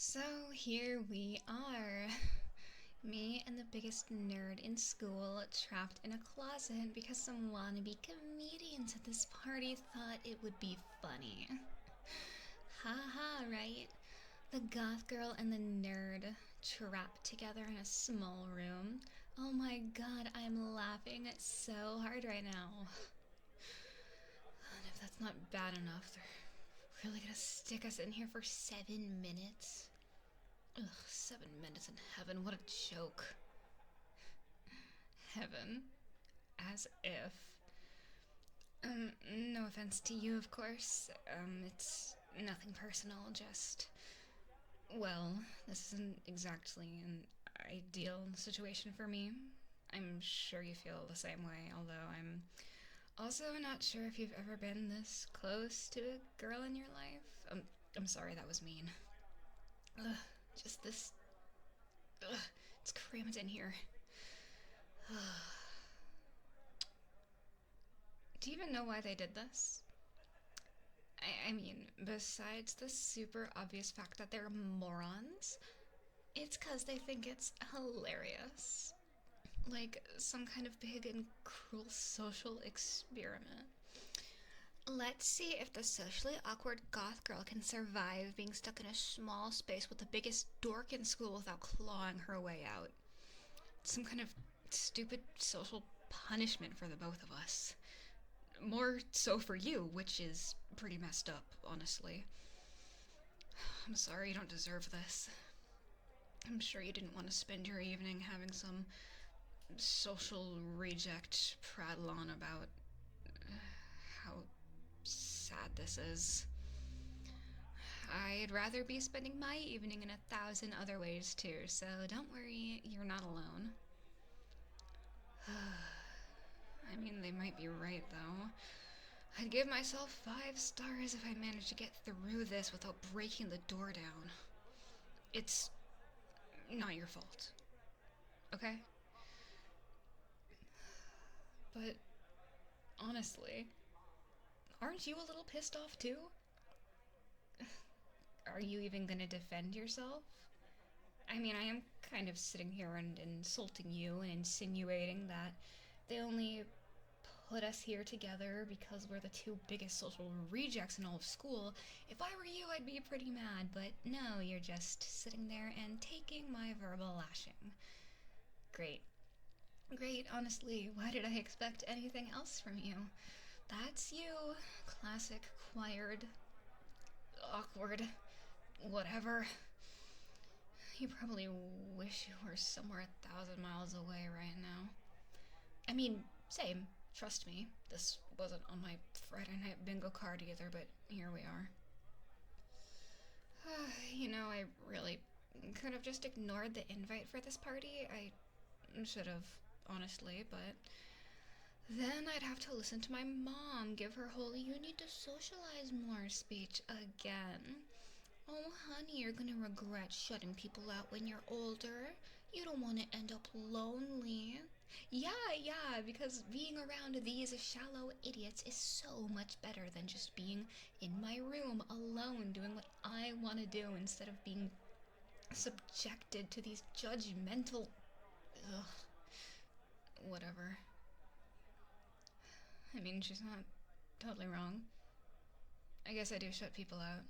So here we are. Me and the biggest nerd in school trapped in a closet because some wannabe comedians at this party thought it would be funny. Haha, right? The goth girl and the nerd trapped together in a small room. Oh my god, I'm laughing so hard right now. And if that's not bad enough, they're really gonna stick us in here for 7 minutes? Ugh, 7 minutes in heaven, what a joke. Heaven. As if. No offense to you, of course. It's nothing personal, just. Well, this isn't exactly an ideal situation for me. I'm sure you feel the same way, although I'm also not sure if you've ever been this close to a girl in your life. I'm sorry, that was mean. Ugh, just this. Ugh, it's cramped in here. Do you even know why they did this? I mean, besides the super obvious fact that they're morons, it's because they think it's hilarious. Like some kind of big and cruel social experiment. Let's see if the socially awkward goth girl can survive being stuck in a small space with the biggest dork in school without clawing her way out. It's some kind of stupid social punishment for the both of us. More so for you, which is pretty messed up, honestly. I'm sorry you don't deserve this. I'm sure you didn't want to spend your evening having some social reject prattle on about how sad this is. I'd rather be spending my evening in 1,000 other ways too, so don't worry, you're not alone. I mean, they might be right though. I'd give myself 5 stars if I managed to get through this without breaking the door down. It's not your fault, okay? But honestly, aren't you a little pissed off too? Are you even gonna defend yourself? I mean, I am kind of sitting here and insulting you and insinuating that they only put us here together because we're the two biggest social rejects in all of school. If I were you, I'd be pretty mad, but no, you're just sitting there and taking my verbal lashing. Great. Great, honestly, why did I expect anything else from you? That's you. Classic, quired, awkward, whatever. You probably wish you were somewhere 1,000 miles away right now. I mean, same. Trust me, this wasn't on my Friday night bingo card either, but here we are. I really could have just ignored the invite for this party. I should have, honestly, but then I'd have to listen to my mom give her whole "you need to socialize more" speech again. Oh, honey, you're gonna regret shutting people out when you're older. You don't want to end up lonely. Yeah, because being around these shallow idiots is so much better than just being in my room alone doing what I want to do instead of being subjected to these judgmental. Ugh. Whatever. I mean, she's not totally wrong. I guess I do shut people out.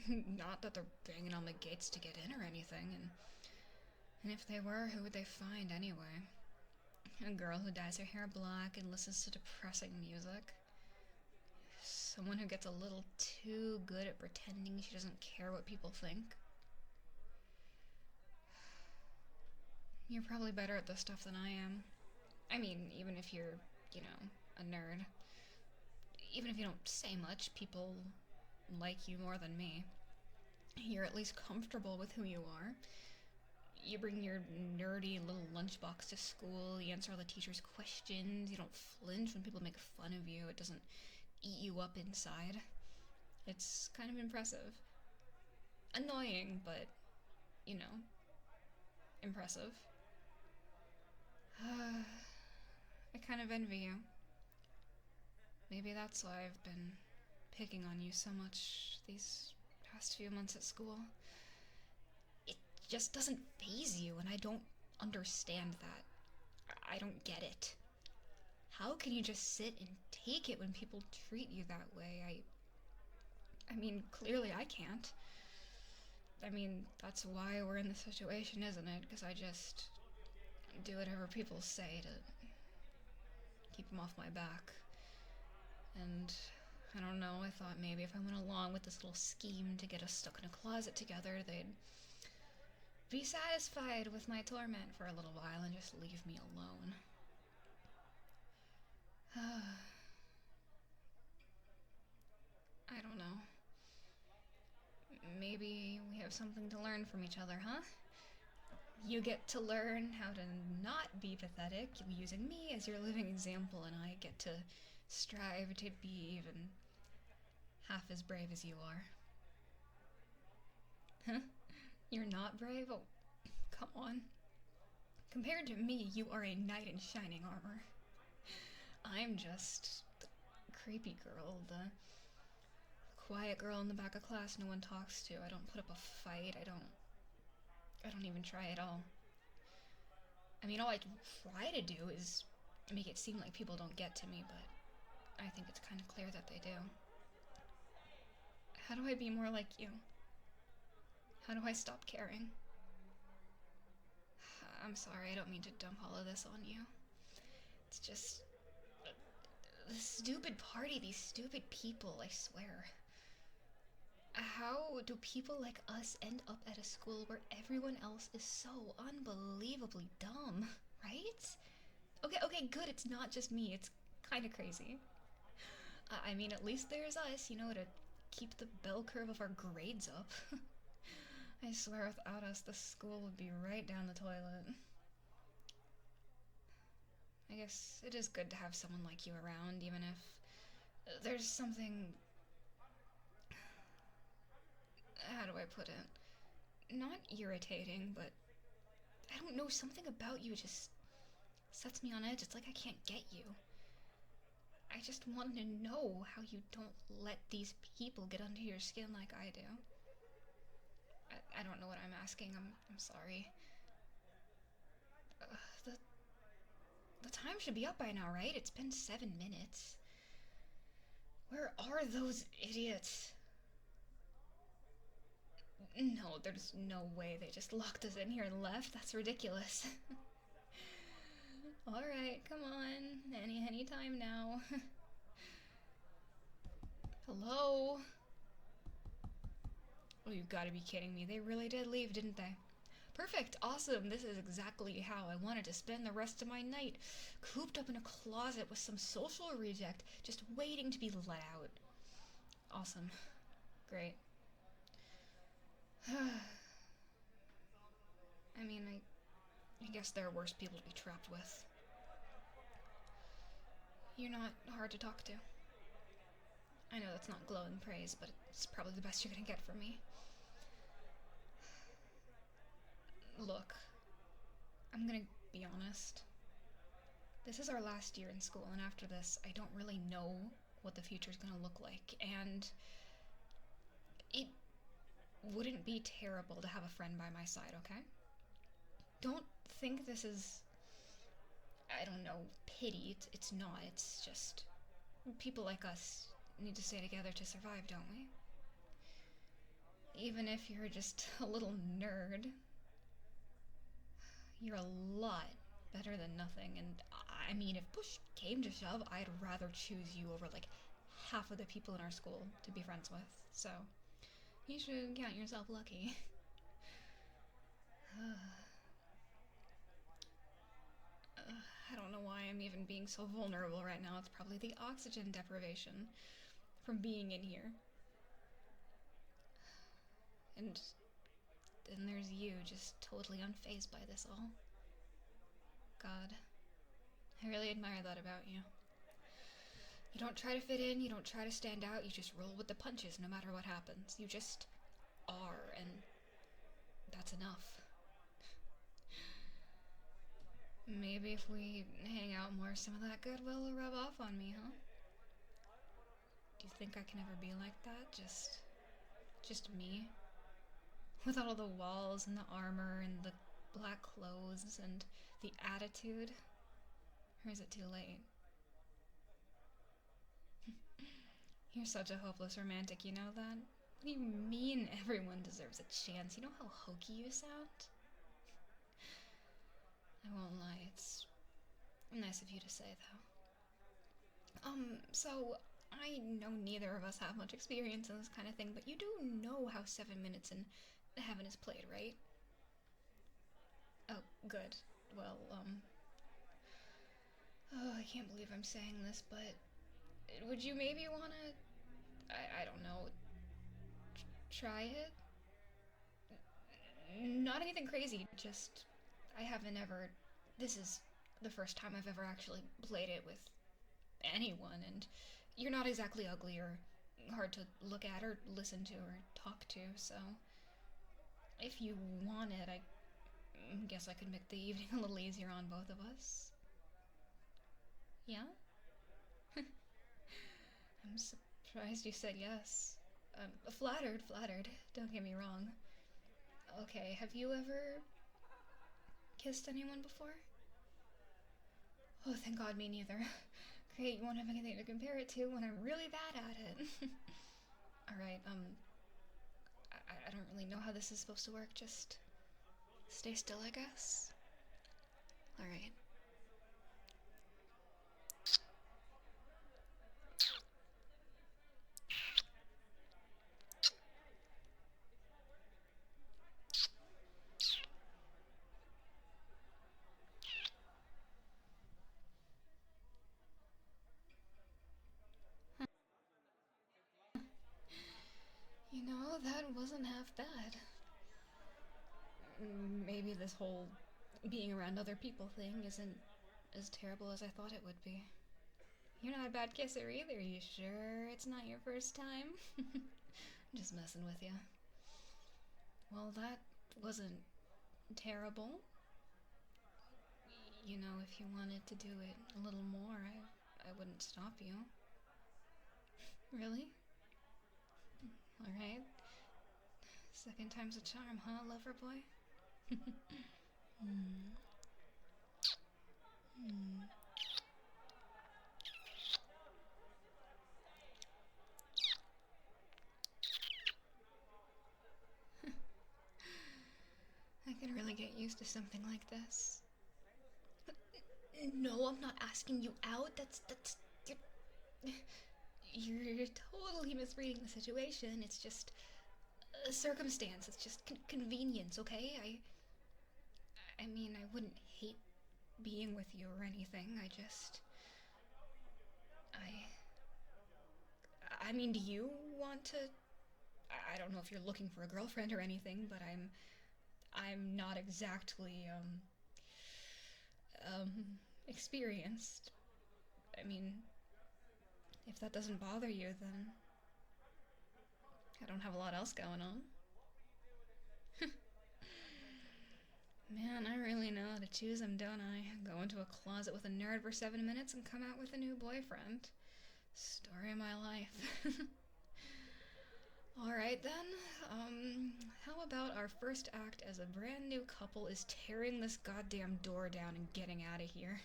Not that they're banging on the gates to get in or anything, and if they were, who would they find anyway? A girl who dyes her hair black and listens to depressing music. Someone who gets a little too good at pretending she doesn't care what people think. You're probably better at this stuff than I am. I mean, even if you're, a nerd. Even if you don't say much, people like you more than me. You're at least comfortable with who you are. You bring your nerdy little lunchbox to school, you answer all the teacher's questions, you don't flinch when people make fun of you, it doesn't eat you up inside. It's kind of impressive. Annoying, but, you know, impressive. I kind of envy you. Maybe that's why I've been picking on you so much these past few months at school. just doesn't faze you, and I don't understand that. I don't get it. How can you just sit and take it when people treat you that way? I mean, clearly I can't. I mean, that's why we're in this situation, isn't it? Because I just do whatever people say to keep them off my back. And I don't know, I thought maybe if I went along with this little scheme to get us stuck in a closet together, they'd be satisfied with my torment for a little while and just leave me alone. I don't know. Maybe we have something to learn from each other, huh? You get to learn how to not be pathetic using me as your living example, and I get to strive to be even half as brave as you are. Huh? You're not brave? Oh, come on. Compared to me, you are a knight in shining armor. I'm just the creepy girl, the quiet girl in the back of class no one talks to. I don't put up a fight. I don't even try at all. I mean, all I try to do is make it seem like people don't get to me, but I think it's kind of clear that they do. How do I be more like you? How do I stop caring? I'm sorry, I don't mean to dump all of this on you. It's just this stupid party, these stupid people, I swear. How do people like us end up at a school where everyone else is so unbelievably dumb, right? Okay, good, it's not just me, it's kind of crazy. I mean, at least there's us, you know, to keep the bell curve of our grades up. I swear without us, the school would be right down the toilet. I guess it is good to have someone like you around, even if there's something... How do I put it? Not irritating, but I don't know, something about you just sets me on edge. It's like I can't get you. I just want to know how you don't let these people get under your skin like I do. I don't know what I'm asking. I'm sorry. The time should be up by now, right? It's been 7 minutes. Where are those idiots? No, there's no way they just locked us in here and left. That's ridiculous. Alright, come on. Any time now. Hello? Oh, you've got to be kidding me. They really did leave, didn't they? Perfect, awesome. This is exactly how I wanted to spend the rest of my night. Cooped up in a closet with some social reject, just waiting to be let out. Awesome. Great. I mean, I guess there are worse people to be trapped with. You're not hard to talk to. I know that's not glowing praise, but it's probably the best you're gonna get from me. Look, I'm gonna be honest. This is our last year in school, and after this, I don't really know what the future's gonna look like, and it wouldn't be terrible to have a friend by my side, okay? Don't think this is, I don't know, pity. It's not. It's just people like us need to stay together to survive, don't we? Even if you're just a little nerd, you're a lot better than nothing, and I mean, if push came to shove, I'd rather choose you over like half of the people in our school to be friends with, so you should count yourself lucky. I don't know why I'm even being so vulnerable right now. It's probably the oxygen deprivation from being in here. And then there's you, just totally unfazed by this all. God, I really admire that about you. You don't try to fit in, you don't try to stand out, you just roll with the punches no matter what happens. You just are, and that's enough. Maybe if we hang out more, some of that goodwill will rub off on me, huh? Do you think I can ever be like that? Just me? With all the walls and the armor and the black clothes and the attitude? Or is it too late? You're such a hopeless romantic, you know that? What do you mean everyone deserves a chance? You know how hokey you sound? I won't lie, it's nice of you to say, though. So, I know neither of us have much experience in this kind of thing, but you do know how 7 minutes in heaven is played, right? Oh, good. Well, oh, I can't believe I'm saying this, but would you maybe wanna, I don't know, try it? Not anything crazy, just, I haven't ever, this is the first time I've ever actually played it with anyone, and you're not exactly ugly or hard to look at or listen to or talk to, so if you want it, I guess I could make the evening a little easier on both of us. Yeah? I'm surprised you said yes. Flattered, don't get me wrong. Okay, have you ever kissed anyone before? Oh, thank God, me neither. Great, you won't have anything to compare it to when I'm really bad at it. Alright, I don't really know how this is supposed to work, just stay still, I guess. Alright. You know, that wasn't half bad. Maybe this whole being around other people thing isn't as terrible as I thought it would be. You're not a bad kisser either, you sure it's not your first time? Just messing with you. Well, that wasn't terrible. You know, if you wanted to do it a little more, I wouldn't stop you. Really? Alright. Second time's a charm, huh, lover boy? Hmm. Hmm. I could really get used to something like this. No, I'm not asking you out. You're totally misreading the situation. It's just a circumstance. It's just convenience, okay? I mean, I wouldn't hate being with you or anything. I mean, do you want to? I don't know if you're looking for a girlfriend or anything, but I'm not exactly experienced. I mean, if that doesn't bother you, then I don't have a lot else going on. Man, I really know how to choose them, don't I? Go into a closet with a nerd for 7 minutes and come out with a new boyfriend. Story of my life. Alright then, how about our first act as a brand new couple is tearing this goddamn door down and getting out of here?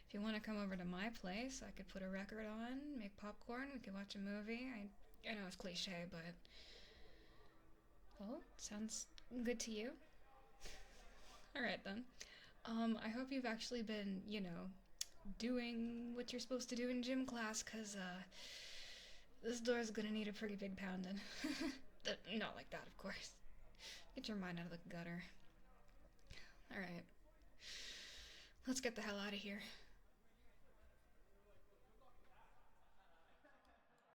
If you want to come over to my place, I could put a record on, make popcorn, we could watch a movie. I know it's cliche, but... Oh, sounds good to you? Alright then. I hope you've actually been, you know, doing what you're supposed to do in gym class, cause, this door's gonna need a pretty big pounding. Not like that, of course. Get your mind out of the gutter. Alright. Let's get the hell out of here.